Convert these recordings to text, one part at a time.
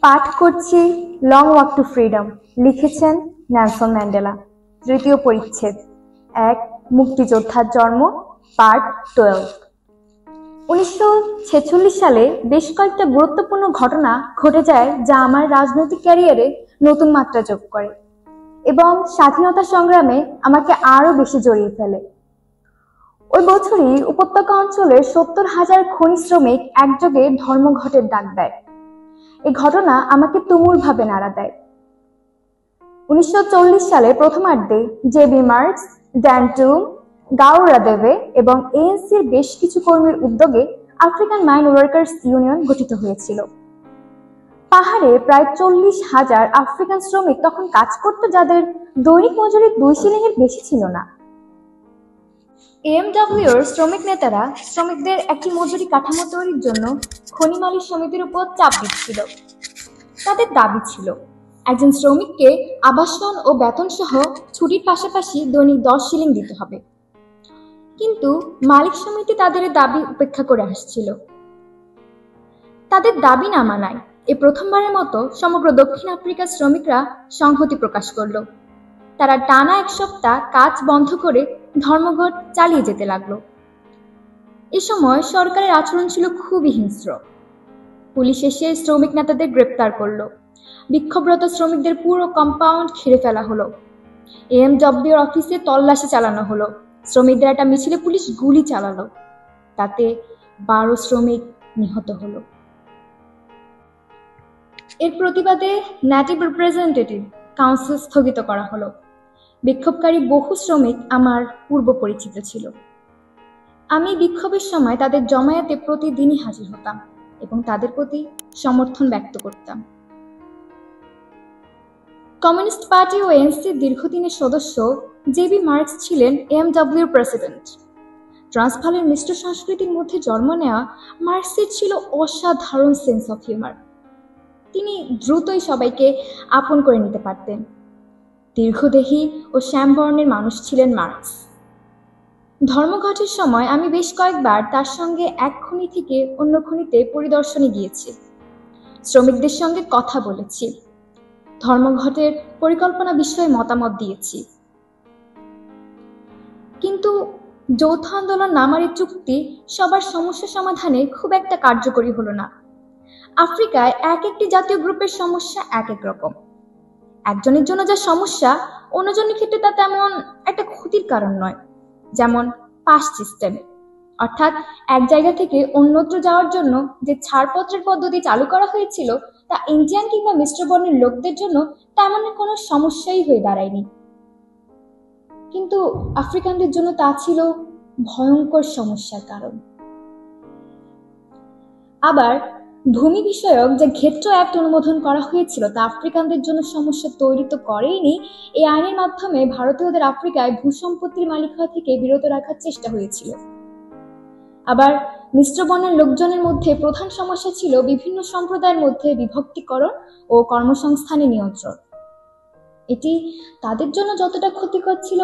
পাঠ করছি long walk two freedom, লিখেছেন নেলসন ম্যান্ডেলা। তৃতীয় পরিচ্ছেদ, এক মুক্তিযোদ্ধার জন্ম, পার্ট 12। 1946 সালে বেশ কয়েকটা গুরুত্বপূর্ণ ঘটনা ঘটে যায় যা আমার রাজনৈতিক ক্যারিয়ারে নতুন মাত্রা যোগ করে এবং স্বাধীনতা সংগ্রামে আমাকে আরো বেশি জড়িয়ে ফেলে। ওই বছরই উপত্যকা অঞ্চলের 70,000 খনি শ্রমিক একযোগে ধর্মঘটের ডাক দেয়। এই ঘটনা আমাকে তুমুলভাবে নাড়া দেয়। 1940 সালের প্রথমার্ধে জেবি মার্কস, ড্যান টুম, গাও রাদেভে এবং এএনসির বেশ কিছু কর্মীর উদ্যোগে আফ্রিকান মাইন ওয়ার্কার্স ইউনিয়ন গঠিত হয়েছিল। পাহাড়ে প্রায় 40,000 আফ্রিকান শ্রমিক তখন কাজ করত, যাদের দৈনিক মজুরি 2 শিলিংয়ের বেশি ছিল না। এএমডব্লিউর শ্রমিক নেতারা শ্রমিকদের একটি মজুরি কাঠামো তৈরির জন্য খনি মালিক সমিতির উপর চাপ দিচ্ছিল। তাদের দাবি ছিল একজন শ্রমিককে আবাসন ও বেতন সহ ছুটির পাশাপাশি দৈনিক 10 শিলিং দিতে হবে, কিন্তু মালিক সমিতি তাদের দাবি উপেক্ষা করে আসছিল। তাদের দাবি না মানায় এ প্রথমবারের মতো সমগ্র দক্ষিণ আফ্রিকার শ্রমিকরা সংহতি প্রকাশ করল। তারা টানা 1 সপ্তাহ কাজ বন্ধ করে ধর্মঘট চালিয়ে যেতে লাগলো। এ সময় সরকারের আচরণ ছিল খুবই হিংস্র। পুলিশ এসে শ্রমিক নেতাদের গ্রেপ্তার করলো। বিক্ষোভরত শ্রমিকদের পুরো কম্পাউন্ড ঘিরে ফেলা হলো। এএমডব্লিউর অফিসে তল্লাশি চালানো হলো। শ্রমিকদের একটা মিছিলে পুলিশ গুলি চালালো, তাতে 12 শ্রমিক নিহত হলো। এর প্রতিবাদে নেটিভ রিপ্রেজেন্টেটিভ কাউন্সিল স্থগিত করা হলো। বিক্ষোভকারী বহু শ্রমিক আমার পূর্ব পরিচিত ছিল। আমি বিক্ষোভের সময় তাদের জমায়েতে প্রতিদিনই হাজির হতাম এবং তাদের প্রতি সমর্থন ব্যক্ত করতাম। কমিউনিস্ট পার্টি ও এএনসির দীর্ঘদিনের সদস্য জেবি মার্কস ছিলেন এএমডব্লিউর প্রেসিডেন্ট। ট্রান্সভালের মিশ্র সংস্কৃতির মধ্যে জন্ম নেওয়া মার্কসের ছিল অসাধারণ সেন্স অফ হিউমার। তিনি দ্রুতই সবাইকে আপন করে নিতে পারতেন। দীর্ঘদেহী ও শ্যামবর্ণের মানুষ ছিলেন মার্কস। ধর্মঘটের সময় আমি বেশ কয়েকবার তার সঙ্গে এক খনি থেকে অন্য খনিতে পরিদর্শনে গিয়েছি, শ্রমিকদের সঙ্গে কথা বলেছি, ধর্মঘটের পরিকল্পনা বিষয়ে মতামত দিয়েছি। কিন্তু যৌথ আন্দোলন নামার এই চুক্তি সবার সমস্যা সমাধানে খুব একটা কার্যকরী হলো না। আফ্রিকায় এক একটি জাতীয় গ্রুপের সমস্যা এক এক রকম। একজনের জন্য যা সমস্যা, অন্যজনের ক্ষেত্রে তা তেমন একটা ক্ষতির কারণ নয়। যেমন পাস সিস্টেম, অর্থাৎ এক জায়গা থেকে অন্যত্র যাওয়ার জন্য যে ছাড়পত্রের পদ্ধতি চালু করা হয়েছিল তা ইন্ডিয়ান কিংবা মিশ্র বর্ণের লোকদের জন্য তেমন কোনো সমস্যাই হয়ে দাঁড়ায়নি, কিন্তু আফ্রিকানদের জন্য তা ছিল ভয়ঙ্কর সমস্যার কারণ। আবার ভূমি বিষয়ক যে ঘেট্টো অ্যাক্ট অনুমোদন করা হয়েছিল তা আফ্রিকানদের জন্য সমস্যা তৈরি তো করেইনি, এই আইনের মাধ্যমে ভারতীয়দের আফ্রিকায় ভূসম্পত্তির মালিক হওয়া থেকে বিরত রাখার চেষ্টা হয়েছিল। আবার মিশ্র বর্ণের লোকজনের মধ্যে প্রধান সমস্যা ছিল বিভিন্ন সম্প্রদায়ের মধ্যে বিভক্তিকরণ ও কর্মসংস্থানের নিয়ন্ত্রণ। এটি তাদের জন্য যতটা ক্ষতিকর ছিল,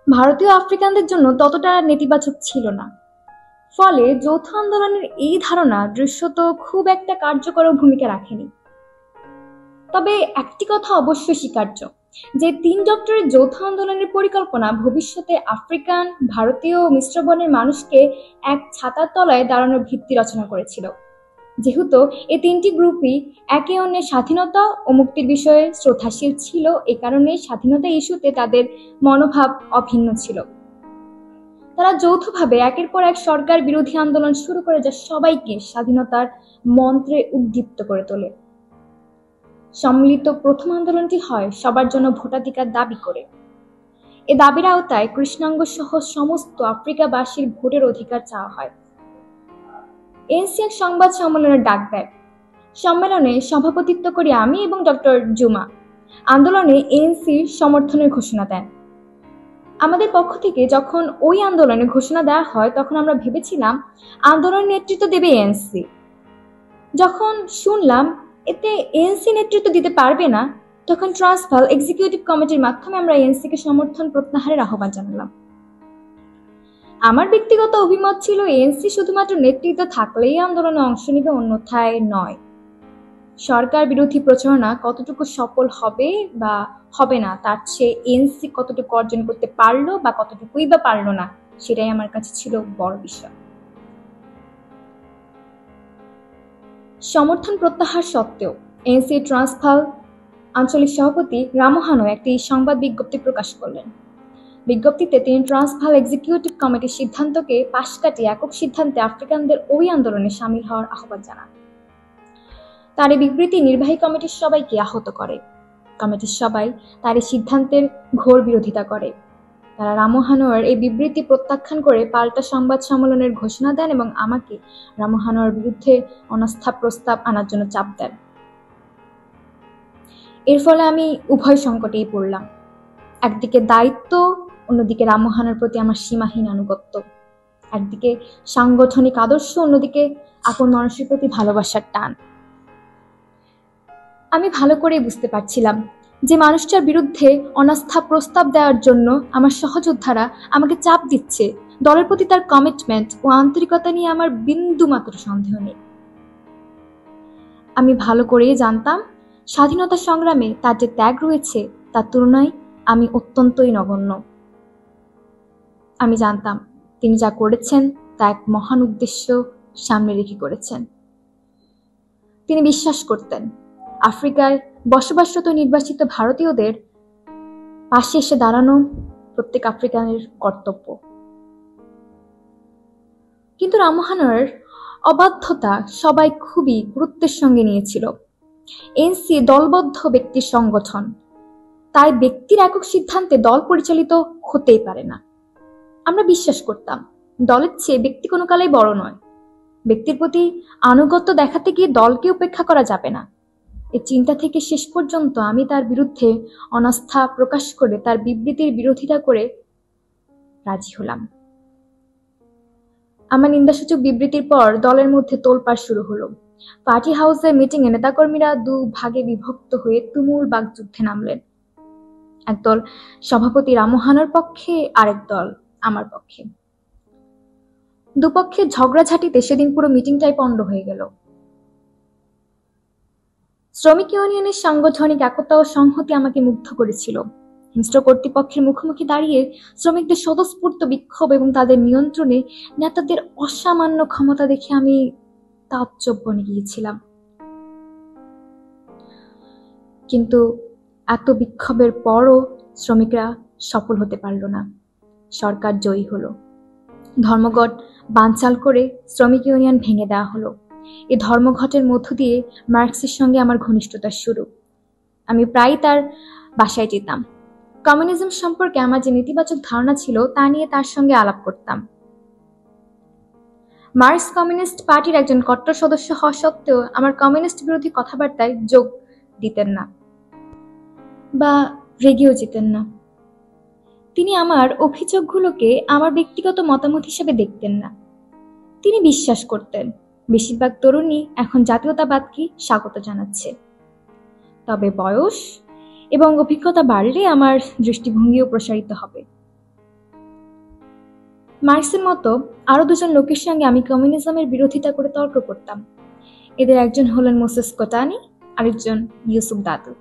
ভারতীয় আফ্রিকানদের জন্য ততটা নেতিবাচক ছিল না। ফলে যৌথ আন্দোলনের এই ধারণা দৃশ্যত খুব একটা কার্যকর ভূমিকা রাখেনি। তবে একটি কথা অবশ্যই স্বীকার্য যে 3 ডক্টরের যৌথ আন্দোলনের পরিকল্পনা ভবিষ্যতে আফ্রিকান, ভারতীয় ও মিশ্র বর্ণের মানুষকে এক ছাতার তলায় দাঁড়ানোর ভিত্তি রচনা করেছিল। যেহেতু এই 3টি গ্রুপই একে অন্যের স্বাধীনতা ও মুক্তির বিষয়ে শ্রদ্ধাশীল ছিল, এ কারণে স্বাধীনতা ইস্যুতে তাদের মনোভাব অভিন্ন ছিল। তারা যৌথভাবে একের পর এক সরকার বিরোধী আন্দোলন শুরু করে, যা সবাইকে স্বাধীনতার মন্ত্রে উদ্দীপ্ত করে তোলে। সম্মিলিত প্রথম আন্দোলনটি হয় সবার জন্য ভোটাধিকার দাবি করে। এ দাবির আওতায় কৃষ্ণাঙ্গ সহ সমস্ত আফ্রিকাবাসীর ভোটের অধিকার চাওয়া হয়। এএনসি এক সংবাদ সম্মেলনের ডাক দেয়। সম্মেলনে সভাপতিত্ব করি আমি এবং ডক্টর জুমা। আন্দোলনে এএনসির সমর্থনের ঘোষণা দেন। আমাদের পক্ষ থেকে যখন ওই আন্দোলনে ঘোষণা দেওয়া হয় তখন আমরা ভেবেছিলাম আন্দোলনের নেতৃত্ব দেবে এএনসি। যখন শুনলাম এতে এএনসি নেতৃত্ব দিতে পারবে না, তখন ট্রান্সভাল এক্সিকিউটিভ কমিটির মাধ্যমে আমরা এএনসিকে সমর্থন প্রত্যাহারের আহ্বান জানালাম। আমার ব্যক্তিগত অভিমত ছিল এএনসি শুধুমাত্র নেতৃত্ব থাকলেই আন্দোলনে অংশ নেবে, অন্যথায় নয়। সরকার বিরোধী প্রচারণা কতটুকু সফল হবে বা হবে না, তার চেয়ে এনসি কতটুকু অর্জন করতে পারলো বা কতটুকুই বা পারলো না, সেটাই আমার কাছে ছিল বড় বিষয়। সমর্থন প্রত্যাহার সত্ত্বেও এনসি ট্রান্সভাল আঞ্চলিক সভাপতি রামোহানো একটি সংবাদ বিজ্ঞপ্তি প্রকাশ করলেন। বিজ্ঞপ্তিতে তিনি ট্রান্সভাল এক্সিকিউটিভ কমিটির সিদ্ধান্তকে পাশ কাটিয়ে একক সিদ্ধান্তে আফ্রিকানদের ওই আন্দোলনে সামিল হওয়ার আহ্বান জানান। তার এই বিবৃতি নির্বাহী কমিটির সবাইকে আহত করে। কমিটির সবাই তার এই সিদ্ধান্তের ঘোর বিরোধিতা করে। তারা রামোহানোর এই বিবৃতি প্রত্যাখ্যান করে পাল্টা সংবাদ সম্মেলনের ঘোষণা দেন এবং আমাকে রামোহানোর বিরুদ্ধে অনাস্থা প্রস্তাব আনার জন্য চাপ দেন। এর ফলে আমি উভয় সংকটেই পড়লাম। একদিকে দায়িত্ব, অন্যদিকে রামোহানোর প্রতি আমার সীমাহীন আনুগত্য। একদিকে সাংগঠনিক আদর্শ, অন্যদিকে আপন মানুষের প্রতি ভালোবাসার টান। আমি ভালো করেই বুঝতে পারছিলাম যে মানুষটার বিরুদ্ধে অনাস্থা প্রস্তাব দেওয়ার জন্য আমার সহযোদ্ধারা আমাকে চাপ দিচ্ছে, দলের প্রতি তার কমিটমেন্ট ও আন্তরিকতা নিয়ে আমার বিন্দুমাত্র সন্দেহ নেই। আমি ভালো করেই জানতাম স্বাধীনতা সংগ্রামে তার যে ত্যাগ রয়েছে তার তুলনায় আমি অত্যন্তই নগণ্য। আমি জানতাম তিনি যা করেছেন তা এক মহান উদ্দেশ্য সামনে রেখে করেছেন। তিনি বিশ্বাস করতেন আফ্রিকায় বসবাসরত নির্বাসিত ভারতীয়দের পাশে এসে দাঁড়ানো প্রত্যেক আফ্রিকানের কর্তব্য। কিন্তু রামোহানোর অবাধ্যতা সবাই খুবই গুরুত্বের সঙ্গে নিয়েছিল। এনসি দলবদ্ধ ব্যক্তির সংগঠন, তাই ব্যক্তির একক সিদ্ধান্তে দল পরিচালিত হতেই পারে না। আমরা বিশ্বাস করতাম দলের চেয়ে ব্যক্তি কোনো কালেই বড় নয়। ব্যক্তির প্রতি আনুগত্য দেখাতে গিয়ে দলকে উপেক্ষা করা যাবে না। এই চিন্তা থেকে শেষ পর্যন্ত আমি তার বিরুদ্ধে অনাস্থা প্রকাশ করে তার বিবৃতির বিরোধিতা করে রাজি হলাম। আমার নিন্দাসূচক বিবৃতির পর দলের মধ্যে তোলপাড় শুরু হলো। পার্টি হাউসের মিটিংয়ে নেতাকর্মীরা দু ভাগে বিভক্ত হয়ে তুমুল বাকযুদ্ধে নামলেন। একদল সভাপতি রামোহানোর পক্ষে, আরেক দল আমার পক্ষে। দুপক্ষের ঝগড়াঝাটিতে সেদিন পুরো মিটিংটাই পণ্ড হয়ে গেল। শ্রমিক ইউনিয়নের সাংগঠনিক একতা ও সংহতি আমাকে মুগ্ধ করেছিল। হিংস্র কর্তৃপক্ষের মুখোমুখি দাঁড়িয়ে শ্রমিকদের স্বতঃস্ফূর্ত বিক্ষোভ এবং তাদের নিয়ন্ত্রণে নেতাদের অসামান্য ক্ষমতা দেখে আমি তাজ্জব বনে গিয়েছিলাম। কিন্তু এত বিক্ষোভের পরও শ্রমিকরা সফল হতে পারল না। সরকার জয়ী হলো। ধর্মঘট বানচাল করে শ্রমিক ইউনিয়ন ভেঙে দেওয়া হলো। এই ধর্মঘটের মধ্য দিয়ে মার্কসের সঙ্গে আমার ঘনিষ্ঠতার শুরু। আমি প্রায় তার বাসায় যেতাম। কমিউনিজম সম্পর্কে আমার যে নেতিবাচক ধারণা ছিল তা নিয়ে তার সঙ্গে আলাপ করতাম। মার্কস কমিউনিস্ট পার্টির একজন কট্টর সদস্য হওয়া সত্ত্বেও আমার কমিউনিস্ট বিরোধী কথাবার্তায় যোগ দিতেন না বা রেগেও যেতেন না। তিনি আমার অভিযোগগুলোকে আমার ব্যক্তিগত মতামত হিসেবে দেখতেন না। তিনি বিশ্বাস করতেন বেশিরভাগ তরুণী এখন জাতীয়তাবাদকে স্বাগত জানাচ্ছে। তবে বয়স এবং অভিজ্ঞতা বাড়লে আমার দৃষ্টিভঙ্গিও প্রসারিত হবে। মার্কসের মতো আরো দুজন লোকের সঙ্গে আমি কমিউনিজমের বিরোধিতা করে তর্ক করতাম। এদের একজন হলেন মোসেস কোটানি, আরেকজন ইউসুফ দাদু।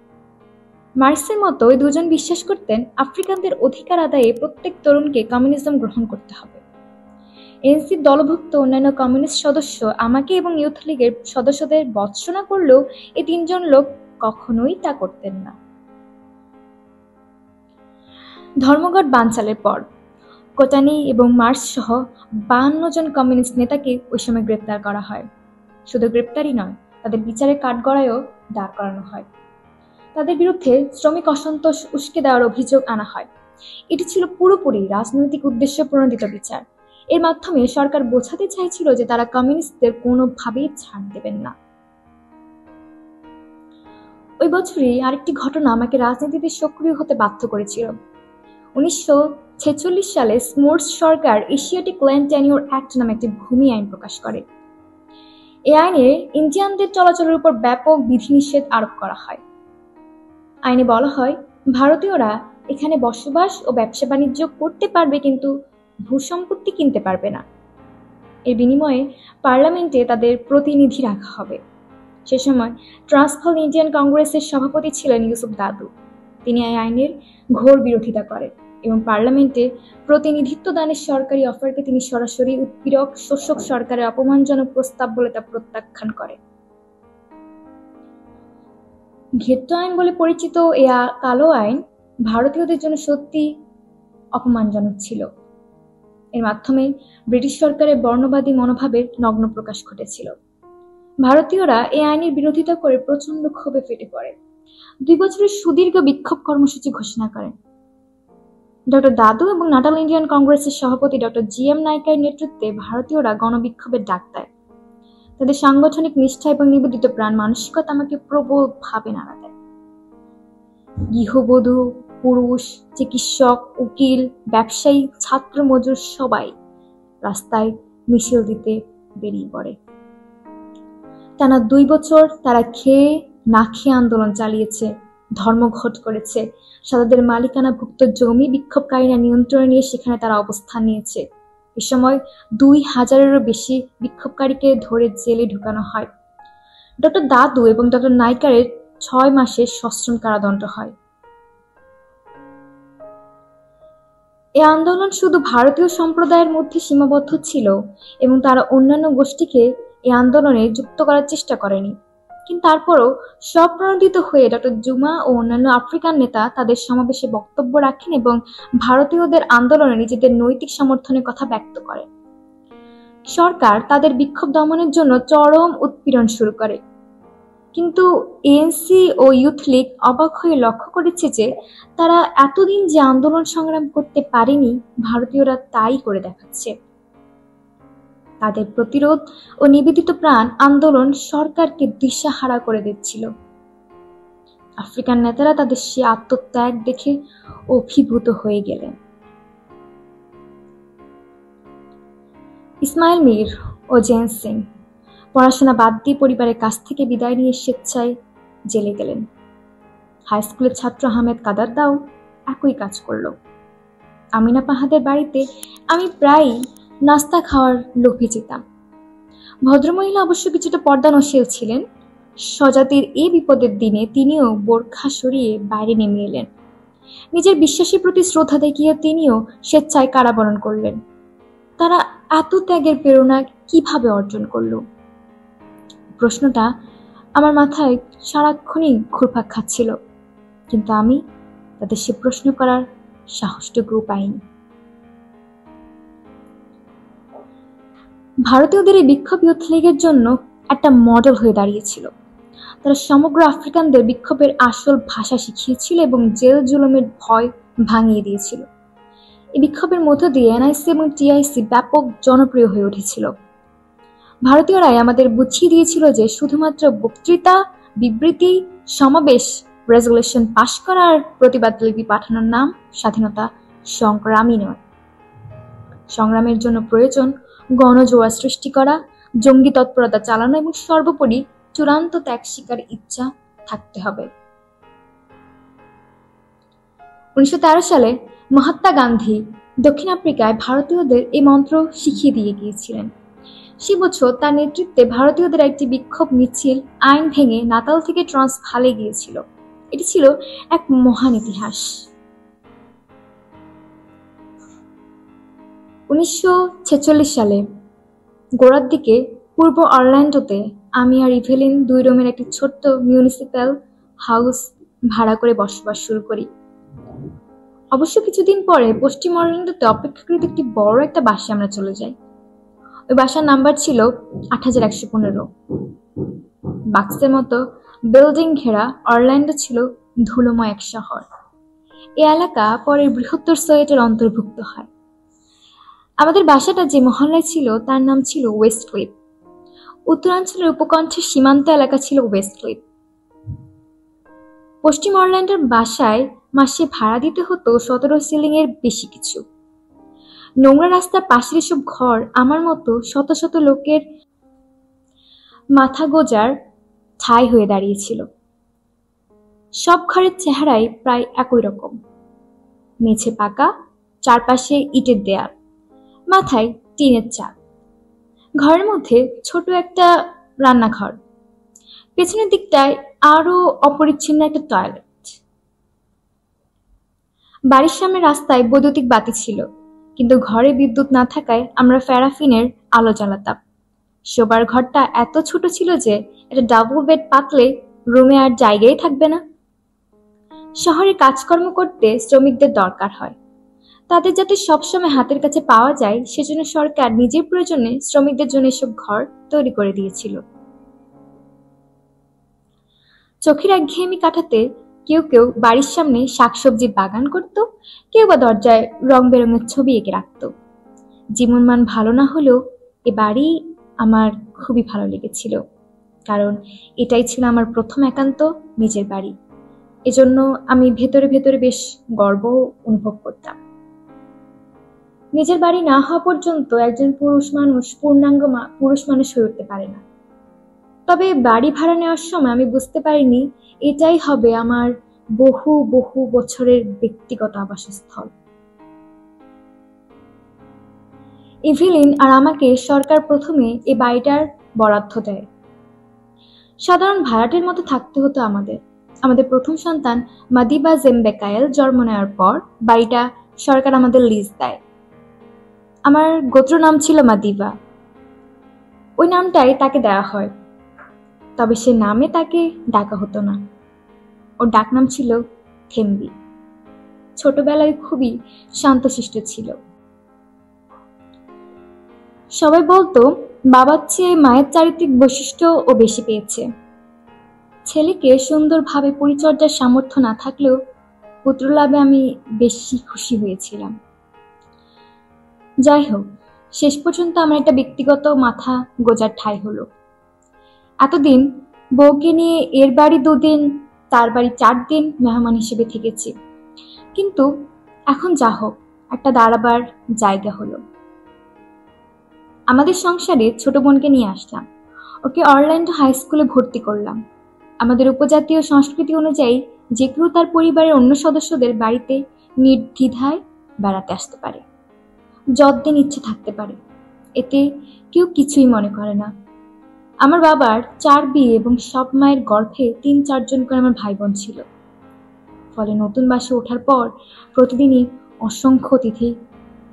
মার্কসের মতো ওই দুজন বিশ্বাস করতেন আফ্রিকানদের অধিকার আদায়ে প্রত্যেক তরুণকে কমিউনিজম গ্রহণ করতে হবে। এনসির দলভুক্ত অন্যান্য কমিউনিস্ট সদস্য আমাকে এবং ইউথ লীগের সদস্যদের ভর্ৎসনা করলেও এই তিনজন লোক কখনোই তা করতেন না। ধর্মঘট বানচালের পর কোটানি এবং মার্কস সহ 52 জন কমিউনিস্ট নেতাকে ওই সময় গ্রেপ্তার করা হয়। শুধু গ্রেপ্তারই নয়, তাদের বিচারের কাঠগড়ায়ও দাঁড় করানো হয়। তাদের বিরুদ্ধে শ্রমিক অসন্তোষ উস্কে দেওয়ার অভিযোগ আনা হয়। এটি ছিল পুরোপুরি রাজনৈতিক উদ্দেশ্য প্রণোদিত বিচার। এর মাধ্যমে সরকার বোঝাতে চাইছিল যে তারা কমিউনিস্টদের কোনোভাবেই ছাড় দেবেন না। ওই বছরই আরেকটি ঘটনা আমাকে রাজনীতিতে সক্রিয় হতে বাধ্য করেছিল। 1946 সালে স্মোর্স সরকার এশিয়াটিক ল্যান্ড টেনিওর অ্যাক্ট নামে একটি ভূমি আইন প্রকাশ করে। এই আইনে ইন্ডিয়ানদের চলাচলের উপর ব্যাপক বিধিনিষেধ আরোপ করা হয়। আইনে বলা হয় ভারতীয়রা এখানে বসবাস ও ব্যবসা বাণিজ্য করতে পারবে, কিন্তু ভূসম্পত্তি কিনতে পারবে না। এর বিনিময়ে পার্লামেন্টে তাদের প্রতিনিধি রাখা হবে। সে সময় ট্রান্সভাল ইন্ডিয়ান কংগ্রেসের সভাপতি ছিলেন ইউসুফ দাদু। তিনি এই আইনের ঘোর বিরোধিতা করেন এবং পার্লামেন্টে প্রতিনিধিত্ব দানের সরকারি অফারকে তিনি সরাসরি উৎপীড়ক শোষক সরকারের অপমানজনক প্রস্তাব বলে তা প্রত্যাখ্যান করেন। ঘেট্টো আইন বলে পরিচিত এই কালো আইন ভারতীয়দের জন্য সত্যি অপমানজনক ছিল। এর মাধ্যমে ব্রিটিশ সরকারের বর্ণবাদী মনোভাবের নগ্ন প্রকাশ ঘটেছিল। ভারতীয়রা এই আইনের বিরোধিতা করে প্রচন্ড ক্ষোভে ফেটে পড়ে 2 বছরের সুদীর্ঘ বিক্ষোভ কর্মসূচি ঘোষণা করেন। ডক্টর দাদু এবং নাটাল ইন্ডিয়ান কংগ্রেসের সভাপতি ডক্টর জি.এম. নাইকার নেতৃত্বে ভারতীয়রা গণবিক্ষোভের ডাক দেয়। তাদের সাংগঠনিক নিষ্ঠা এবং নিবেদিত প্রাণ মানসিকতা আমাকে প্রবলভাবে নাড়া দেয়। গৃহবধূ, পুরুষ, চিকিৎসক, উকিল, ব্যবসায়ী, ছাত্র, মজুর সবাই রাস্তায় মিছিল দিতে বেরিয়ে পড়ে। টানা 2 বছর তারা খেয়ে না খেয়ে আন্দোলন চালিয়েছে, ধর্মঘট করেছে, সাদাদের মালিকানাভুক্ত জমি বিক্ষোভকারীরা নিয়ন্ত্রণে নিয়ে সেখানে তারা অবস্থান নিয়েছে। এ সময় 2000-এরও বেশি বিক্ষোভকারীকে ধরে জেলে ঢুকানো হয়। ডক্টর দাদু এবং ডক্টর নাইকারের 6 মাসের সশ্রম কারাদণ্ড হয়। এই আন্দোলন শুধু ভারতীয় সম্প্রদায়ের মধ্যে সীমাবদ্ধ ছিল এবং তারা অন্যান্য গোষ্ঠীকে এই আন্দোলনে যুক্ত করার চেষ্টা করেনি। কিন্তু তারপরও স্বপ্রণোদিত হয়ে ডক্টর জুমা ও অন্যান্য আফ্রিকান নেতা তাদের সমাবেশে বক্তব্য রাখেন এবং ভারতীয়দের আন্দোলনে নিজেদের নৈতিক সমর্থনের কথা ব্যক্ত করেন। সরকার তাদের বিক্ষোভ দমনের জন্য চরম উৎপীড়ন শুরু করে, কিন্তু এএনসি ও ইউথ লীগ অবাক হয়ে লক্ষ্য করেছে যে তারা এতদিন যে আন্দোলন সংগ্রাম করতে পারেনি, ভারতীয়রা তাই করে দেখাচ্ছে। তাদের প্রতিরোধ ও নিবেদিত প্রাণ আন্দোলন সরকারকে দিশাহারা করে দিচ্ছিল। আফ্রিকান নেতারা তাদের সে আত্মত্যাগ দেখে অভিভূত হয়ে গেলেন। ইসমাইল মীর ও জেন সিং পড়াশোনা বাদ দিয়ে পরিবারের কাছ থেকে বিদায় নিয়ে স্বেচ্ছায় জেলে গেলেন। হাই স্কুলের ছাত্র আহমেদ কাদার দাও একই কাজ করল। আমিনা পাহাদের বাড়িতে আমি প্রায়ই নাস্তা খাওয়ার লোভে যেতাম। ভদ্রমহিলা অবশ্য কিছুটা পর্দানশীল ছিলেন। স্বজাতির এই বিপদের দিনে তিনিও বোরখা সরিয়ে বাইরে নেমে এলেন। নিজের বিশ্বাসের প্রতি শ্রদ্ধা দেখিয়ে তিনিও স্বেচ্ছায় কারাবরণ করলেন। তারা এত ত্যাগের প্রেরণা কিভাবে অর্জন করল? প্রশ্নটা আমার মাথায় সারাক্ষণই ঘুরপাক খাচ্ছিল, কিন্তু আমি তাদের সে প্রশ্ন করার সাহসটুকুও পাইনি। ভারতীয়দের এই বিক্ষোভ ইউথ লীগের জন্য একটা মডেল হয়ে দাঁড়িয়েছিল। তারা সমগ্র আফ্রিকানদের বিক্ষোভের আসল ভাষা শিখিয়েছিল এবং জেল জুলুমের ভয় ভাঙিয়ে দিয়েছিল। এই বিক্ষোভের মধ্য দিয়ে এনআইসি এবং টিআইসি ব্যাপক জনপ্রিয় হয়ে উঠেছিল। ভারতীয়রাই আমাদের বুঝিয়ে দিয়েছিল যে শুধুমাত্র বক্তৃতা, বিবৃতি, সমাবেশ, রেজলিউশন পাশ করার প্রতিবাদ লিপি পাঠানোর নাম স্বাধীনতা সংগ্রামই নয়। সংগ্রামের জন্য প্রয়োজন গণজোয়ার সৃষ্টি করা, জঙ্গি তৎপরতা চালানো এবং সর্বোপরি চূড়ান্ত ত্যাগ স্বীকার ইচ্ছা থাকতে হবে। 1913 সালে মহাত্মা গান্ধী দক্ষিণ আফ্রিকায় ভারতীয়দের এই মন্ত্র শিখিয়ে দিয়ে গিয়েছিলেন। সে বছর তার নেতৃত্বে ভারতীয়দের একটি বিক্ষোভ মিছিল আইন ভেঙে নাতাল থেকে ট্রান্সভালে গিয়েছিল। এটি ছিল এক মহান ইতিহাস। 1946 সালে গোড়ার দিকে পূর্ব অরল্যান্ডোতে আমি আর ইভেলিন 2 রুমের একটি ছোট্ট মিউনিসিপ্যাল হাউস ভাড়া করে বসবাস শুরু করি। অবশ্য কিছুদিন পরে পশ্চিম অরল্যান্ডোতে অপেক্ষাকৃত একটি বড় একটা বাসায় আমরা চলে যাই। ওই বাসার নাম্বার ছিল 8115। বাক্সের মতো বিল্ডিং ঘেরা অরল্যান্ডো ছিল ধুলোময় এক শহর। এই এলাকা পরের বৃহত্তর সোয়েটের অন্তর্ভুক্ত হয়। আমাদের বাসাটা যে মহল্লায় ছিল তার নাম ছিল ওয়েস্ট ক্লিপ। উত্তরাঞ্চলের উপকণ্ঠের সীমান্ত এলাকা ছিল ওয়েস্ট ক্লিপ। পশ্চিম অরল্যান্ডোর বাসায় মাসে ভাড়া দিতে হতো 17 শিলিংয়ের বেশি কিছু। নোংরা রাস্তার পাশের এসব ঘর আমার মতো শত শত লোকের মাথা গোজার ঠাঁই হয়ে দাঁড়িয়েছিল। সব ঘরের চেহারাই প্রায় একই রকম। মেঝে পাকা, চারপাশে ইটের দেয়াল, মাথায় টিনের চাল। ঘরের মধ্যে ছোট একটা রান্নাঘর, পেছনের দিকটায় আরো অপরিচ্ছন্ন একটা টয়লেট। বাড়ির সামনে রাস্তায় বৈদ্যুতিক বাতি ছিল, কিন্তু ঘরে বিদ্যুৎ না থাকায় আমরা প্যারাফিনের আলো জ্বালাতাম। শোবার ঘরটা এত ছোট ছিল যে একটা ডাবল বেড পাতলে রুমে আর জায়গাই থাকবে না। শহরে কাজকর্ম করতে শ্রমিকদের দরকার হয়, তাদের যাতে সবসময় হাতের কাছে পাওয়া যায় সেজন্য সরকার নিজের প্রয়োজনে শ্রমিকদের জন্য এসব ঘর তৈরি করে দিয়েছিল। চোখের একঘেয়েমি কাটাতে কেউ কেউ বাড়ির সামনে শাকসবজির বাগান করত, কেউ বা দরজায় রং বেরঙের ছবি এঁকে রাখত। জীবনমান ভালো না হলেও এ বাড়ি আমার খুবই ভালো লেগেছিল, কারণ এটাই ছিল আমার প্রথম একান্ত নিজের বাড়ি। এজন্য আমি ভেতরে ভেতরে বেশ গর্ব অনুভব করতাম। নিজের বাড়ি না হওয়া পর্যন্ত একজন পূর্ণাঙ্গ পুরুষ মানুষ হয়ে উঠতে পারে না। তবে বাড়ি ভাড়া নেওয়ার সময় আমি বুঝতে পারিনি এটাই হবে আমার বহু বহু বছরের ব্যক্তিগত আবাসস্থল। ইভেলিন আর আমাকে সরকার প্রথমে এই বাড়িটার বরাদ্দ দেয়। সাধারণ ভাড়াটের মতো থাকতে হতো আমাদের প্রথম সন্তান মাদিবা জেমবেকায়েল জন্ম নেওয়ার পর বাড়িটা সরকার আমাদের লিজ দেয়। আমার গোত্র নাম ছিল মাদিবা, ওই নামটাই তাকে দেওয়া হয়। তবে সে নামে তাকে ডাকা হতো না, ওর ডাকনাম ছিল থেম্বি। ছোটবেলায় খুবই শান্তশিষ্ট ছিল। সবাই বলতো বাবার চেয়ে মায়ের চারিত্রিক বৈশিষ্ট্য ও বেশি পেয়েছে। ছেলেকে সুন্দরভাবে পরিচর্যার সামর্থ্য না থাকলেও পুত্রলাভে আমি বেশি খুশি হয়েছিলাম। যাই হোক, শেষ পর্যন্ত আমার একটা ব্যক্তিগত মাথা গোজার ঠাঁই হলো। এতদিন বউকে নিয়ে এর বাড়ি 2 দিন, তার বাড়ি 4 দিন মেহমান হিসেবে থেকেছি, কিন্তু এখন যা হোক একটা দাঁড়াবার জায়গা হলো। আমাদের সংসারে ছোট বোনকে নিয়ে আসলাম, ওকে অরল্যান্ডো হাই স্কুলে ভর্তি করলাম। আমাদের উপজাতীয় সংস্কৃতি অনুযায়ী যে কেউ তার পরিবারের অন্য সদস্যদের বাড়িতে নির্দ্বিধায় বেড়াতে আসতে পারে, যতদিন ইচ্ছে থাকতে পারে, এতে কেউ কিছুই মনে করে না। আমার বাবার 4 বিয়ে এবং সব মায়ের গর্ভে 3-4 জন করে আমার ভাই বোন ছিল, ফলে নতুন বাসে ওঠার পর প্রতিদিনই অসংখ্য অতিথি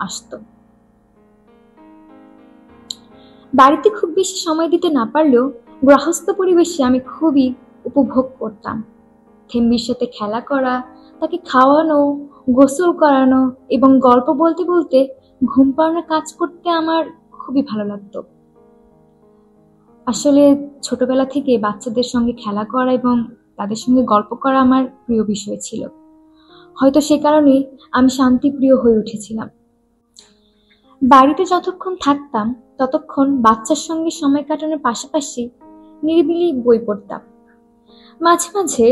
আসত। বাড়িতে খুব বেশি সময় দিতে না পারলেও গৃহস্থ পরিবেশে আমি খুবই উপভোগ করতাম। থেম্বির সাথে খেলা করা, তাকে খাওয়ানো, গোসল করানো এবং গল্প বলতে বলতে ঘুম পাড়ানোর কাজ করতে আমার খুবই ভালো লাগতো। আসলে ছোটবেলা থেকে বাচ্চাদের সঙ্গে খেলা করা এবং তাদের সঙ্গে গল্প করা আমার প্রিয় বিষয় ছিল। হয়তো সে কারণে আমি শান্তিপ্রিয় হয়ে উঠেছিলাম। বাড়িতে যতক্ষণ থাকতাম ততক্ষণ বাচ্চার সঙ্গে সময় কাটানোর পাশাপাশি নিরিবিলি বই পড়তাম। মাঝে মাঝে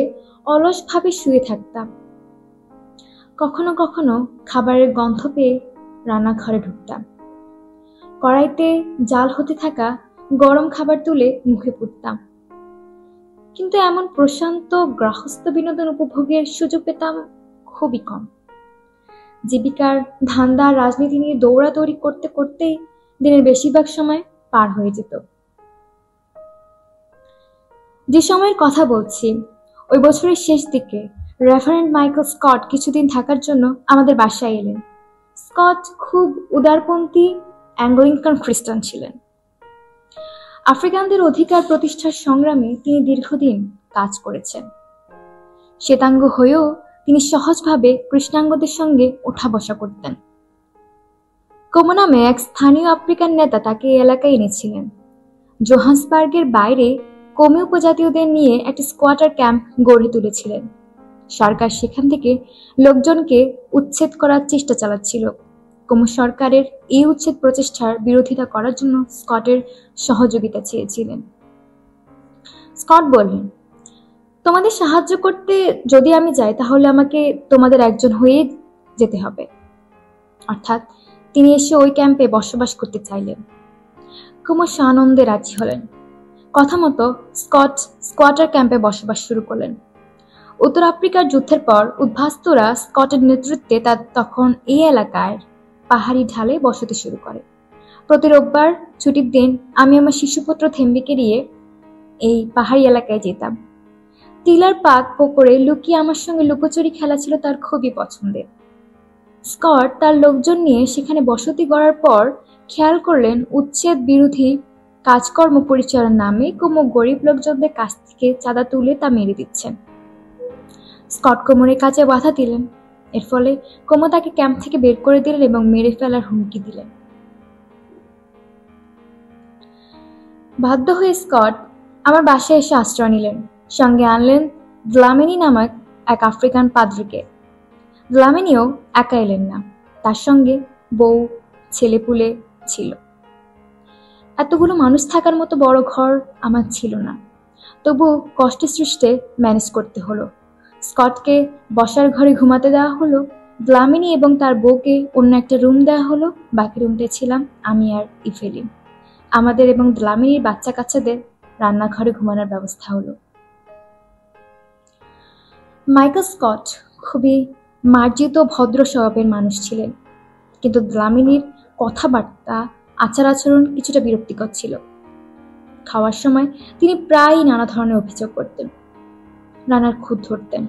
অলসভাবে শুয়ে থাকতাম। কখনো কখনো খাবারের গন্ধ পেয়ে রান্নাঘরে ঢুকতাম। কড়াইতে জাল হতে থাকা গরম খাবার তুলে মুখে পুরতাম। কিন্তু এমন প্রশান্ত গৃহস্থ বিনোদন উপভোগের সুযোগ পেতাম খুবই কম। জীবিকার ধান্দা রাজনীতি নিয়ে দৌড়াদৌড়ি করতে করতেই দিনের বেশিরভাগ সময় পার হয়ে যেত। যে সময়ের কথা বলছি ওই বছরের শেষ দিকে রেভারেন্ড মাইকেল স্কট কিছুদিন থাকার জন্য আমাদের বাসায় এলেন। স্কট খুব উদারপন্থী অ্যাংলিকান খ্রিস্টান ছিলেন। আফ্রিকানদের অধিকার প্রতিষ্ঠার সংগ্রামে তিনি দীর্ঘদিন কাজ করেছেন। শ্বেতাঙ্গ হয়েও তিনি সহজভাবে কৃষ্ণাঙ্গদের সঙ্গে ওঠা বসা করতেন। কোমো নামে এক স্থানীয় আফ্রিকান নেতা তাকে এই এলাকায় এনেছিলেন। জোহান্সবার্গের বাইরে কোমি উপজাতীয়দের নিয়ে একটি স্কোয়াটার ক্যাম্প গড়ে তুলেছিলেন। সরকার সেখান থেকে লোকজনকে উচ্ছেদ করার চেষ্টা চালাচ্ছিল। কোমো সরকারের এই উচ্ছেদ প্রচেষ্টার বিরোধিতা করার জন্য স্কটের সহযোগিতা চেয়েছিলেন। স্কট বললেন, তোমাদের সাহায্য করতে যদি আমি যাই তাহলে আমাকে তোমাদের একজন হয়ে যেতে হবে। অর্থাৎ তিনি এসে ওই ক্যাম্পে বসবাস করতে চাইলেন। কোমো সানন্দে রাজি হলেন। কথা মতো স্কট স্কোয়াটার ক্যাম্পে বসবাস শুরু করলেন। উত্তর আফ্রিকার যুদ্ধের পর উদ্বাস্তুরা স্কটের নেতৃত্বে তখন এই এলাকায় পাহাড়ি ঢালে বসতি শুরু করে। প্রতি রোববার ছুটির দিন আমি আমার শিশুপুত্র থেম্বিকে নিয়ে এই পাহাড়ি এলাকায় যেতাম। টিলার পাক পুকুরে লুকিয়ে আমার সঙ্গে লুকোচুরি খেলা ছিল তার খুবই পছন্দের। স্কট তার লোকজন নিয়ে সেখানে বসতি গড়ার পর খেয়াল করলেন উচ্ছেদ বিরোধী কাজকর্ম পরিচালনার নামে কুমু গরিব লোকজনদের কাছ থেকে চাঁদা তুলে তা মেরে দিচ্ছেন। স্কট কোমরের কাজে বাধা দিলেন। এর ফলে কুমু তাকে ক্যাম্প থেকে বের করে দিলেন এবং মেরে ফেলার হুমকি দিলেন। বাধ্য হয়ে স্কট আমার বাসায় এসে আশ্রয় নিলেন। সঙ্গে আনলেন দ্লামিনি নামক এক আফ্রিকান পাদ্রীকে। দ্লামিনিও একা এলেন না, তার সঙ্গে বউ ছেলেপুলে ছিল। এতগুলো মানুষ থাকার মতো বড় ঘর আমার ছিল না, তবু কষ্টে সৃষ্টে ম্যানেজ করতে হলো। স্কটকে বসার ঘরে ঘুমাতে দেওয়া হলো, দ্লামিনি এবং তার বউকে অন্য একটা রুম দেওয়া হলো। বাকি রুমটায় ছিলাম আমি আর ইভেলিন। আমাদের এবং দ্লামিনির বাচ্চা কাচ্চাদের রান্নাঘরে ঘুমানোর ব্যবস্থা হলো। মাইকেল স্কট খুবই মার্জিত ভদ্র স্বভাবের মানুষ ছিলেন, কিন্তু দ্লামিনির কথাবার্তা আচার আচরণ কিছুটা বিরক্তিকর ছিল। খাওয়ার সময় তিনি প্রায়ই নানা ধরনের অভিযোগ করতেন, রান্নার খুঁত ধরতেন।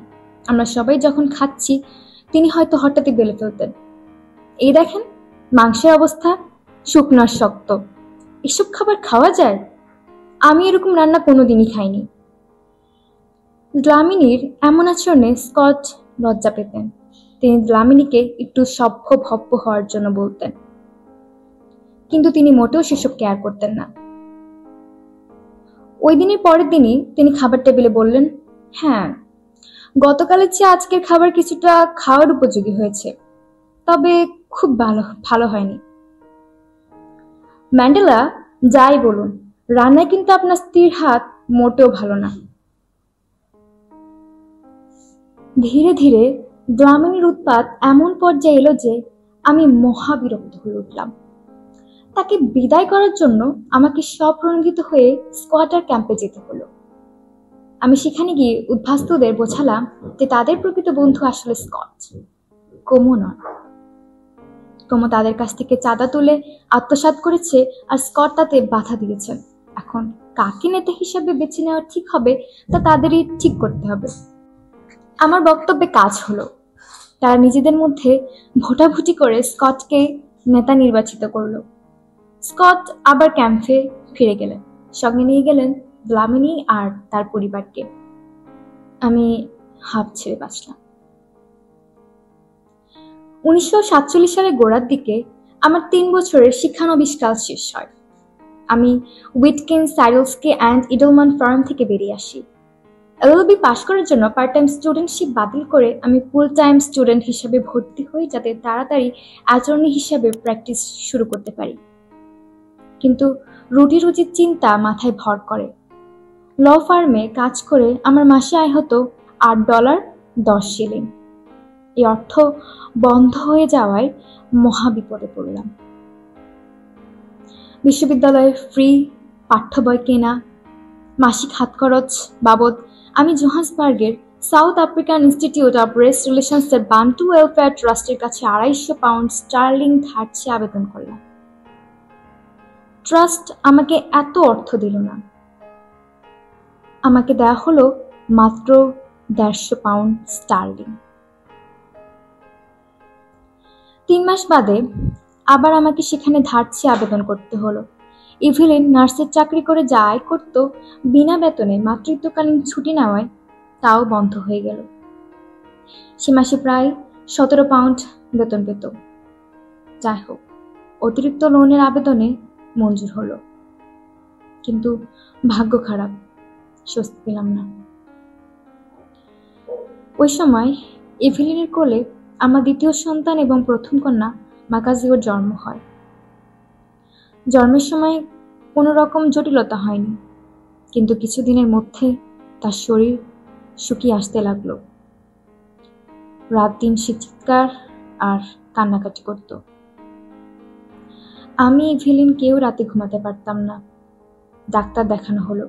আমরা সবাই যখন খাচ্ছি তিনি হয়তো হঠাৎই বলে ফেলতেন, এই দেখেন মাংসের অবস্থা, শুকনো আর শক্ত, এসব খাবার খাওয়া যায়? আমি এরকম রান্না কোনোদিনই খাইনি। দ্লামিনির এমন আচরণে স্কট লজ্জা পেতেন। তিনি দ্লামিনিকে একটু সভ্য ভব্য হওয়ার জন্য বলতেন, কিন্তু তিনি মোটেও সেসব কেয়ার করতেন না। ওই দিনের পরের দিনই তিনি খাবার টেবিলে বললেন, হ্যাঁ, গতকালের চেয়ে আজকের খাবার কিছুটা খাওয়ার উপযোগী হয়েছে, তবে খুব ভালো হয়নি। ম্যান্ডেলা, যাই বলুন, রান্নায় কিন্তু আপনার স্ত্রীর হাত মোটেও ভালো না। ধীরে ধীরে দ্লামিনির উৎপাত এমন পর্যায়ে এলো যে আমি মহাবিরক্ত হয়ে উঠলাম। তাকে বিদায় করার জন্য আমাকে স্বপ্রণোদিত হয়ে স্কোয়াটার ক্যাম্পে যেতে হলো। আমি সেখানে গিয়ে উদ্বাস্তুদের বোঝালাম যে তাদের প্রকৃত বন্ধু আসলে স্কট, কুমু নয়। কুমু তাদের কাছ থেকে চাঁদা তুলে আত্মসাৎ করেছে, আর স্কট তাতে বাধা দিয়েছেন। এখন কাকে নেতা হিসাবে বেছে নেওয়া ঠিক হবে তা তাদেরই ঠিক করতে হবে। আমার বক্তব্যে কাজ হলো। তারা নিজেদের মধ্যে ভোটাভুটি করে স্কটকে নেতা নির্বাচিত করলো। স্কট আবার ক্যাম্পে ফিরে গেলেন, সঙ্গে নিয়ে গেলেন দ্লামিনি আর তার পরিবারকে। আমি হাঁপ ছেড়ে বাঁচলাম। 1947 সালের গোড়ার দিকে আমার 3 বছরের শিক্ষানবিশকাল শেষ হয়। আমি উইটকিন্স, স্যাডলস্কি অ্যান্ড ইডলম্যান ফার্ম থেকে বেরিয়ে আসি। এলএলবি পাশ করার জন্য পার্ট টাইম স্টুডেন্টশিপ বাতিল করে আমি ফুল টাইম স্টুডেন্ট হিসেবে ভর্তি হই, যাতে তাড়াতাড়ি অ্যাটর্নি হিসেবে প্র্যাকটিস শুরু করতে পারি। কিন্তু রুটি রুজির চিন্তা মাথায় ভর করে। ল ফার্মে কাজ করে আমার মাসে আয় হতো $8.10। এই অর্থ বন্ধ হয়ে যাওয়ায় মহাবিপদে পড়লাম। বিশ্ববিদ্যালয়ে ফ্রি পাঠ্য বই কেনা, মাসিক হাত খরচ বাবদ আমি জোহান্সবার্গের South African Institute of Race রিলেশনসের বান্টু ওয়েলফেয়ার ট্রাস্টের কাছে £250 ধার চেয়ে আবেদন করলাম। ট্রাস্ট আমাকে এত অর্থ দিল না। আমাকে দেয়া হলো মাত্র £150। 3 মাস বাদে আবার আমাকে সেখানে ধার চেয়ে আবেদন করতে হলো। ইভেলিন নার্সের চাকরি করে যা আয় করত, বিনা বেতনে মাতৃত্বকালীন ছুটি নেওয়ায় তাও বন্ধ হয়ে গেল। সে মাসে প্রায় £17 বেতন পেত। যাই হোক, অতিরিক্ত লোনের আবেদনে মঞ্জুর হলো, কিন্তু ভাগ্য খারাপ, স্বস্তি পেলাম না। ওই সময় ইভেলিনের কোলে আমার দ্বিতীয় সন্তান এবং প্রথম কন্যা মাকাজিওর জন্ম হয়। জন্মের সময় কোনো রকম জটিলতা হয়নি, কিন্তু কিছুদিনের মধ্যে তার শরীর শুকিয়ে আসতে লাগলো। রাত দিন সে চিৎকার আর কান্নাকাটি করত। আমি ইভেলিন কেউ রাতে ঘুমাতে পারতাম না। ডাক্তার দেখানো হলো,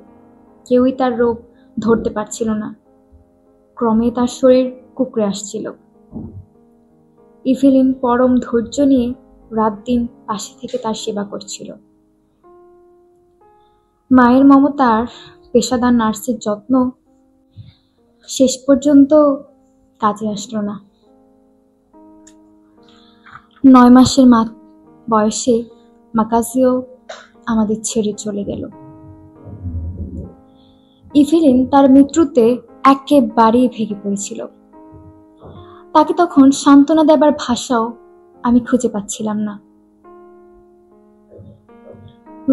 কেউই তার রোগ ধরতে পারছিল না। ক্রমে তার শরীর কুঁকড়ে আসছিল। ইভেলিন পরম ধৈর্য নিয়ে রাত দিন পাশে থেকে তার সেবা করছিল। মায়ের মমতার পেশাদার নার্সের যত্ন শেষ পর্যন্ত কাজে আসলো না। 9 মাসের বয়সে মাকাজিও আমাদের ছেড়ে চলে গেল। ইভেলিন তার মৃত্যুতে একেবারেই ভেঙে পড়েছিল। তাকে তখন সান্ত্বনা দেবার ভাষাও আমি খুঁজে পাচ্ছিলাম না।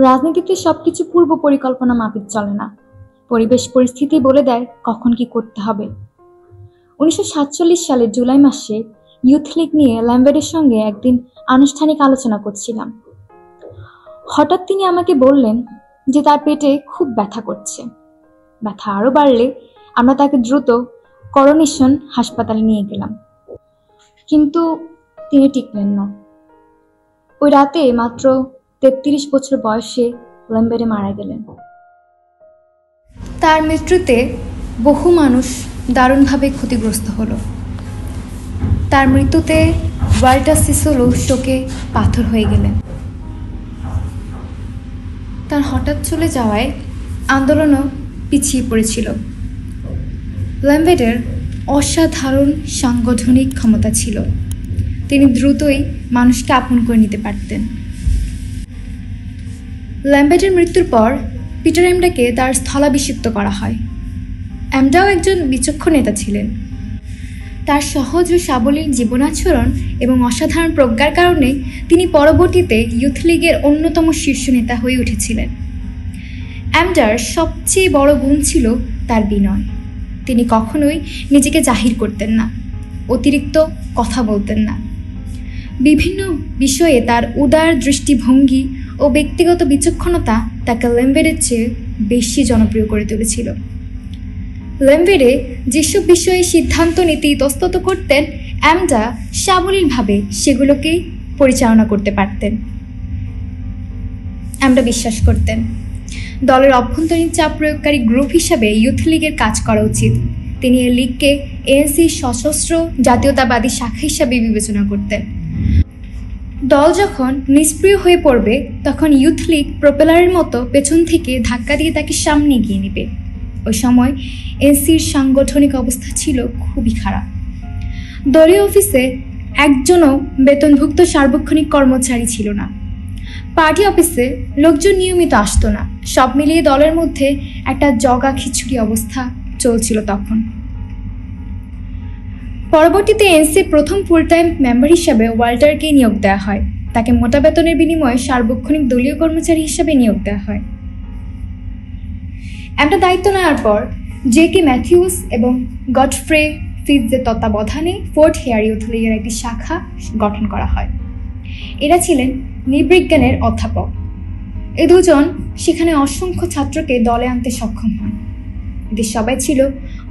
রাজনীতিতে সবকিছু পূর্ব পরিকল্পনা মাফিক চলে না। পরিবেশ পরিস্থিতি বলে দেয় কখন কি করতে হবে। 1947 সালের জুলাই মাসে ইউথ লীগ নিয়ে ল্যাম্বের্টের সঙ্গে একদিন আনুষ্ঠানিক আলোচনা করছিলাম। হঠাৎ তিনি আমাকে বললেন যে তার পেটে খুব ব্যথা করছে। ব্যথা আরো বাড়লে আমরা তাকে দ্রুত করোনেশন হাসপাতালে নিয়ে গেলাম, কিন্তু তিনি টিকলেন না। ওই রাতে মাত্র 33 বছর বয়সে ল্যাম্বের্টে মারা গেলেন। তার মৃত্যুতে বহু মানুষ দারুণভাবে ক্ষতিগ্রস্ত হলো। তার মৃত্যুতে ওয়াল্টার সিসোলো শোকে পাথর হয়ে গেলেন। তার হঠাৎ চলে যাওয়ায় আন্দোলনও পিছিয়ে পড়েছিল। ল্যাম্বের্টের অসাধারণ সাংগঠনিক ক্ষমতা ছিল। তিনি দ্রুতই মানুষকে আপন করে নিতে পারতেন। ল্যাম্বের্টের মৃত্যুর পর পিটার এমডাকে তার স্থলাভিষিক্ত করা হয়। এমডাও একজন বিচক্ষণ নেতা ছিলেন। তার সহজ ও সাবলীল জীবনাচরণ এবং অসাধারণ প্রজ্ঞার কারণে তিনি পরবর্তীতে ইউথ লীগের অন্যতম শীর্ষ নেতা হয়ে উঠেছিলেন। এমডার সবচেয়ে বড় গুণ ছিল তার বিনয়। তিনি কখনোই নিজেকে জাহির করতেন না, অতিরিক্ত কথা বলতেন না। বিভিন্ন বিষয়ে তার উদার দৃষ্টিভঙ্গি ও ব্যক্তিগত বিচক্ষণতা তাকে ল্যাম্বের্টের চেয়ে বেশি জনপ্রিয় করে তুলেছিল। ল্যাম্বের্টে যেসব বিষয়ে সিদ্ধান্ত নিতে ইতস্তত করতেন, এমডা সাবলীলভাবে সেগুলোকেই পরিচালনা করতে পারতেন। এমডা বিশ্বাস করতেন দলের অভ্যন্তরীণ চাপ প্রয়োগকারী গ্রুপ হিসাবে ইউথ লীগের কাজ করা উচিত। তিনি এই লীগকে এএনসির সশস্ত্র জাতীয়তাবাদী শাখা হিসাবে বিবেচনা করতেন। দল যখন নিষ্ক্রিয় হয়ে পড়বে তখন ইউথ লীগ প্রপেলারের মতো পেছন থেকে ধাক্কা দিয়ে তাকে সামনে এগিয়ে নেবে। ওই সময় এনসির সাংগঠনিক অবস্থা ছিল খুবই খারাপ। দলীয় অফিসে একজনও বেতনভুক্ত সার্বক্ষণিক কর্মচারী ছিল না। পার্টি অফিসে লোকজন নিয়মিত আসতো না। সব মিলিয়ে দলের মধ্যে একটা জগা খিচুড়ি অবস্থা চলছিল তখন। পরবর্তীতে এনসির প্রথম ফুল টাইম মেম্বার হিসাবে ওয়াল্টারকে নিয়োগ দেওয়া হয়। তাকে মোটা বেতনের বিনিময়ে সার্বক্ষণিক দলীয় কর্মচারী হিসাবে নিয়োগ দেওয়া হয়। একটা দায়িত্ব নেওয়ার পর জে.কে. ম্যাথিউস এবং গডফ্রে ফিটজের তত্ত্বাবধানে ফোর্ট হেয়ার ইউথ লীগের একটি শাখা গঠন করা হয়। এরা ছিলেন নৃবিজ্ঞানের অধ্যাপক। এই দুজন সেখানে অসংখ্য ছাত্রকে দলে আনতে সক্ষম হন। এদের সবাই ছিল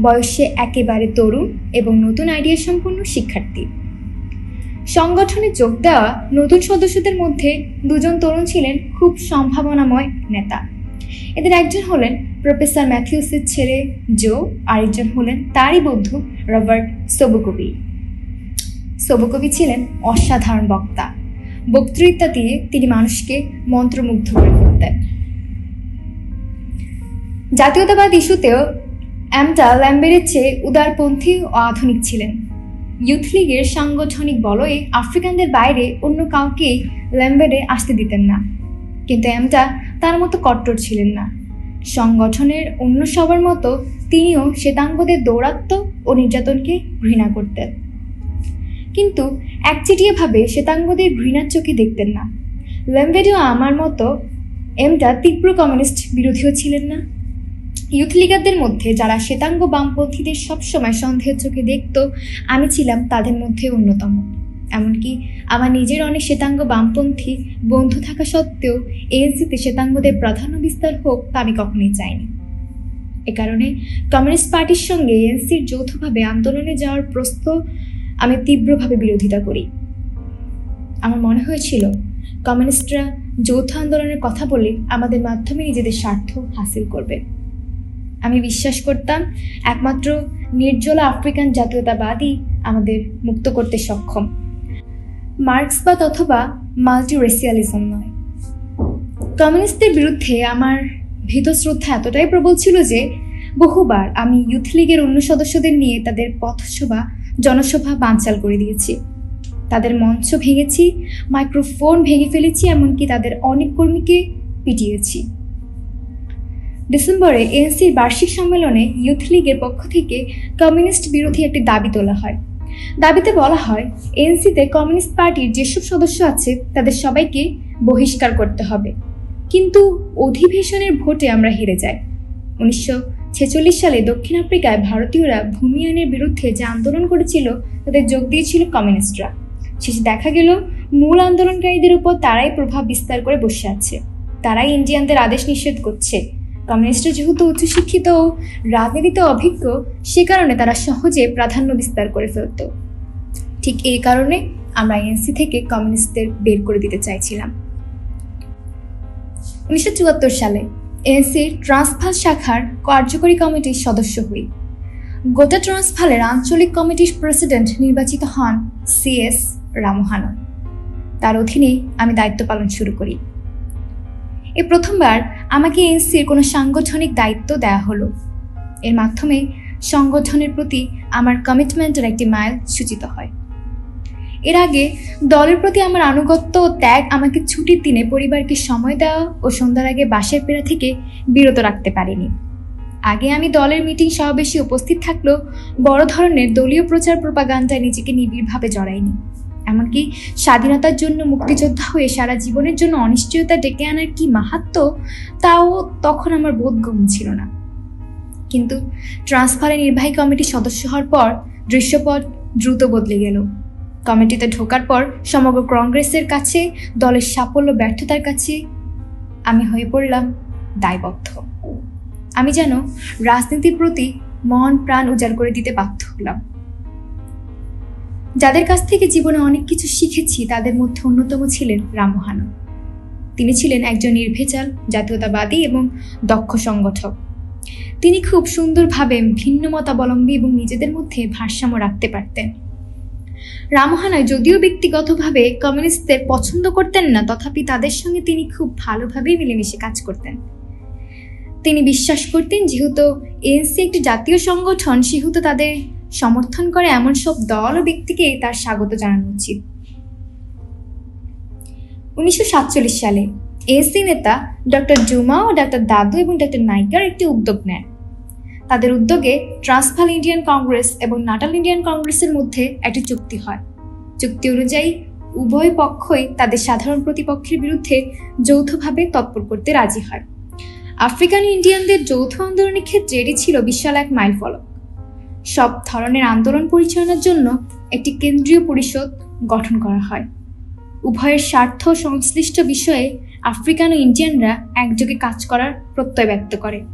বয়সে একেবারে তরুণ এবং নতুন আইডিয়া সম্পন্ন শিক্ষার্থী। সংগঠনে যোগ দেওয়া নতুন সদস্যদের মধ্যে দুজন তরুণ ছিলেন খুব সম্ভাবনাময় নেতা। এদের একজন হলেন প্রফেসর ম্যাথিউসের ছেলে জো, আরেকজন হলেন তারই বন্ধু রবার্ট সোবোকোভি। সোবোকোভি ছিলেন অসাধারণ বক্তা। বক্তৃতা দিয়ে তিনি মানুষকে মন্ত্রমুগ্ধ করে ফেলতেন। জাতীয়তাবাদ ইস্যুতেও এমডা ল্যাম্বের্টের চেয়ে উদারপন্থী ও আধুনিক ছিলেন। ইউথ লীগের সাংগঠনিক বলয়ে আফ্রিকানদের বাইরে অন্য কাউকেই ল্যাম্বের্টে আসতে দিতেন না, কিন্তু এমডা তার মতো কট্টর ছিলেন না। সংগঠনের অন্য সবার মতো তিনিও শ্বেতাঙ্গদের দৌরাত্ম্য ও নির্যাতনকে ঘৃণা করতেন, কিন্তু একচেটিয়াভাবে শ্বেতাঙ্গদের ঘৃণার চোখে দেখতেন না। ল্যাম্বের্টেও আমার মতো এমডা তীব্র কমিউনিস্ট বিরোধীও ছিলেন না। ইউথ লীগারদের মধ্যে যারা শ্বেতাঙ্গ বামপন্থীদের সবসময় সন্দেহের চোখে দেখত, আমি ছিলাম তাদের মধ্যে অন্যতম। এমনকি আমার নিজের অনেক শ্বেতাঙ্গ বামপন্থী বন্ধু থাকা সত্ত্বেও এএনসিতে শ্বেতাঙ্গদের প্রাধান্য বিস্তার হোক তা আমি কখনোই চাইনি। এ কারণে কমিউনিস্ট পার্টির সঙ্গে এএনসির যৌথভাবে আন্দোলনে যাওয়ার প্রস্তাব আমি তীব্রভাবে বিরোধিতা করি। আমার মনে হয়েছিল কমিউনিস্টরা যৌথ আন্দোলনের কথা বলে আমাদের মাধ্যমে নিজেদের স্বার্থ হাসিল করবে। আমি বিশ্বাস করতাম একমাত্র নির্জলা আফ্রিকান জাতীয়তাবাদই আমাদের মুক্ত করতে সক্ষম, মার্ক্সবাদ অথবা মাল্টিরেসিয়ালিজম নয়। কমিউনিস্টদের বিরুদ্ধে আমার ভীত শ্রদ্ধা এতটাই প্রবল ছিল যে বহুবার আমি ইউথ লীগের অন্য সদস্যদের নিয়ে তাদের পথসভা জনসভা বানচাল করে দিয়েছি। তাদের মঞ্চ ভেঙেছি, মাইক্রোফোন ভেঙে ফেলেছি, এমনকি তাদের অনেক কর্মীকে পিটিয়েছি। ডিসেম্বরে এএনসির বার্ষিক সম্মেলনে ইউথ লীগের পক্ষ থেকে কমিউনিস্ট বিরোধী একটি দাবি তোলা হয়। দাবিতে বলা হয়, এএনসিতে কমিউনিস্ট পার্টির যেসব সদস্য আছে তাদের সবাইকে বহিষ্কার করতে হবে। কিন্তু অধিবেশনের ভোটে আমরা হেরে যাই। 1946 সালে দক্ষিণ আফ্রিকায় ভারতীয়রা ভূমি আইনের বিরুদ্ধে যে আন্দোলন করেছিল তাদের যোগ দিয়েছিল কমিউনিস্টরা। শেষে দেখা গেল মূল আন্দোলনকারীদের উপর তারাই প্রভাব বিস্তার করে বসে আছে, তারাই ইন্ডিয়ানদের আদেশ নিষেধ করছে। কমিউনিস্টরা যেহেতু উচ্চশিক্ষিত ও রাজনীতিতে অভিজ্ঞ, সে কারণে তারা সহজে প্রাধান্য বিস্তার করে ফেলত। ঠিক এই কারণে আমরা এএনসি থেকে কমিউনিস্টদের বের করে দিতে চাইছিলাম। 1974 সালে এএনসির ট্রান্সভাল শাখার কার্যকরী কমিটির সদস্য হই। গোটা ট্রান্সভালের আঞ্চলিক কমিটির প্রেসিডেন্ট নির্বাচিত হন সিএস রামোহানন। তার অধীনে আমি দায়িত্ব পালন শুরু করি। এই প্রথমবার আমাকে এএনসির কোনো সাংগঠনিক দায়িত্ব দেওয়া হলো। এর মাধ্যমে সংগঠনের প্রতি আমার কমিটমেন্টের একটি মাইল সূচিত হয়। এর আগে দলের প্রতি আমার আনুগত্য ও ত্যাগ আমাকে ছুটির দিনে পরিবারকে সময় দেওয়া ও সন্ধ্যার আগে বাসায় ফেরা থেকে বিরত রাখতে পারিনি। আগে আমি দলের মিটিং সমাবেশে উপস্থিত থাকলেও বড় ধরনের দলীয় প্রচার প্রোপাগান্ডায় নিজেকে নিবিড়ভাবে জড়াইনি। এমনকি স্বাধীনতার জন্য মুক্তিযোদ্ধা হয়ে সারা জীবনের জন্য অনিশ্চয়তা ডেকে আনার কি মাহাত্ম্য তাও তখন আমার বোধগম্য ছিল না। কিন্তু ট্রান্সভালের নির্বাহী কমিটির সদস্য হওয়ার পর দৃশ্যপট দ্রুত বদলে গেল। কমিটিতে ঢোকার পর সমগ্র কংগ্রেসের কাছে, দলের সাফল্য ব্যর্থতার কাছে আমি হয়ে পড়লাম দায়বদ্ধ। আমি যেন রাজনীতির প্রতি মন প্রাণ উজাড় করে দিতে বাধ্য হলাম। যাদের কাছ থেকে জীবনে অনেক কিছু শিখেছি তাদের মধ্যে অন্যতম ছিলেন রামোহানন। তিনি ছিলেন একজন নির্ভেজাল জাতীয়তাবাদী এবং দক্ষ সংগঠক। তিনি খুব সুন্দরভাবে ভিন্ন মতাবলম্বী এবং নিজেদের মধ্যে ভারসাম্য রাখতে পারতেন। রামোহানন যদিও ব্যক্তিগতভাবে কমিউনিস্টদের পছন্দ করতেন না, তথাপি তাদের সঙ্গে তিনি খুব ভালোভাবেই মিলেমিশে কাজ করতেন। তিনি বিশ্বাস করতেন যেহেতু এএনসি একটি জাতীয় সংগঠন, সেহেতু তাদের সমর্থন করে এমন সব দল ও ব্যক্তিকে তার স্বাগত জানানো উচিত। 1947 সালে এএনসি নেতা ডক্টর জুমা ও ডক্টর দাদু এবং ডক্টর নাইকার একটি উদ্যোগ নেন। তাদের উদ্যোগে ট্রান্সভাল ইন্ডিয়ান কংগ্রেস এবং নাটাল ইন্ডিয়ান কংগ্রেসের মধ্যে একটি চুক্তি হয়। চুক্তি অনুযায়ী উভয় পক্ষই তাদের সাধারণ প্রতিপক্ষের বিরুদ্ধে যৌথভাবে তৎপর করতে রাজি হয়। আফ্রিকান ইন্ডিয়ানদের যৌথ আন্দোলনের ক্ষেত্রে এটি ছিল বিশাল এক মাইলফলক। সব ধরনের আন্দোলন পরিচালনার জন্য একটি কেন্দ্রীয় পরিষদ গঠন করা হয়। উভয়ের স্বার্থ সংশ্লিষ্ট বিষয়ে আফ্রিকান ও ইন্ডিয়ানরা একযোগে কাজ করার প্রত্যয় ব্যক্ত করে।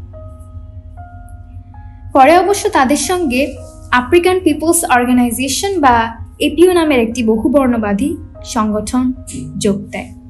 পরে অবশ্য তাদের সঙ্গে আফ্রিকান পিপলস অর্গানাইজেশন বা এপিও নামের একটি বহুবর্ণবাদী সংগঠন যোগ দেয়।